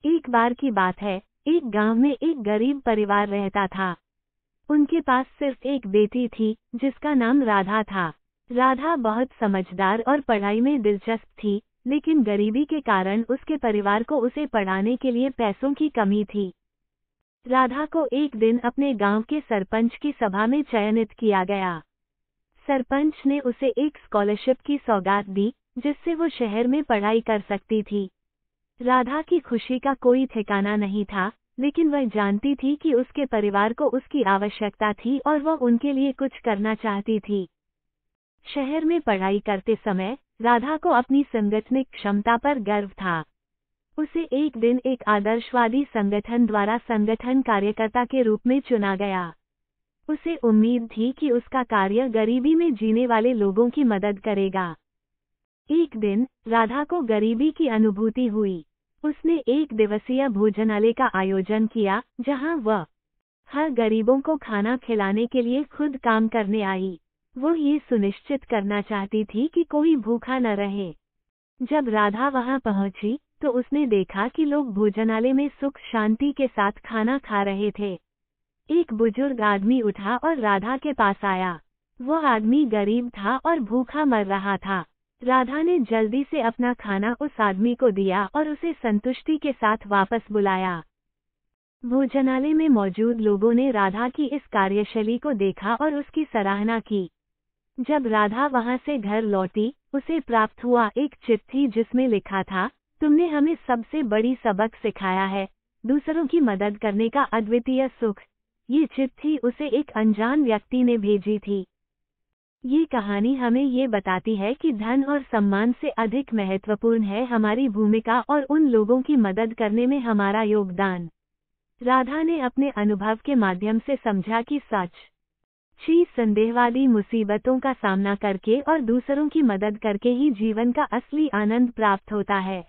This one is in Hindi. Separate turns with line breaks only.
एक बार की बात है, एक गांव में एक गरीब परिवार रहता था। उनके पास सिर्फ एक बेटी थी, जिसका नाम राधा था। राधा बहुत समझदार और पढ़ाई में दिलचस्प थी, लेकिन गरीबी के कारण उसके परिवार को उसे पढ़ाने के लिए पैसों की कमी थी। राधा को एक दिन अपने गांव के सरपंच की सभा में चयनित किया गया। सरपंच ने उसे एक स्कॉलरशिप की सौगात दी, जिससे वो शहर में पढ़ाई कर सकती थी। राधा की खुशी का कोई ठिकाना नहीं था, लेकिन वह जानती थी कि उसके परिवार को उसकी आवश्यकता थी और वह उनके लिए कुछ करना चाहती थी। शहर में पढ़ाई करते समय राधा को अपनी सांगठनिक क्षमता पर गर्व था। उसे एक दिन एक आदर्शवादी संगठन द्वारा संगठन कार्यकर्ता के रूप में चुना गया। उसे उम्मीद थी कि उसका कार्य गरीबी में जीने वाले लोगों की मदद करेगा। एक दिन राधा को गरीबी की अनुभूति हुई। उसने एक दिवसीय भोजनालय का आयोजन किया, जहां वह हर गरीबों को खाना खिलाने के लिए खुद काम करने आई। वो ये सुनिश्चित करना चाहती थी कि कोई भूखा न रहे। जब राधा वहां पहुंची, तो उसने देखा कि लोग भोजनालय में सुख शांति के साथ खाना खा रहे थे। एक बुजुर्ग आदमी उठा और राधा के पास आया। वह आदमी गरीब था और भूखा मर रहा था। राधा ने जल्दी से अपना खाना उस आदमी को दिया और उसे संतुष्टि के साथ वापस बुलाया। भोजनालय में मौजूद लोगों ने राधा की इस कार्यशैली को देखा और उसकी सराहना की। जब राधा वहां से घर लौटी, उसे प्राप्त हुआ एक चिट्ठी जिसमें लिखा था, तुमने हमें सबसे बड़ी सबक सिखाया है, दूसरों की मदद करने का अद्वितीय सुख। ये चिट्ठी उसे एक अनजान व्यक्ति ने भेजी थी। ये कहानी हमें ये बताती है कि धन और सम्मान से अधिक महत्वपूर्ण है हमारी भूमिका और उन लोगों की मदद करने में हमारा योगदान। राधा ने अपने अनुभव के माध्यम से समझा कि सच्ची संदेहवादी मुसीबतों का सामना करके और दूसरों की मदद करके ही जीवन का असली आनंद प्राप्त होता है।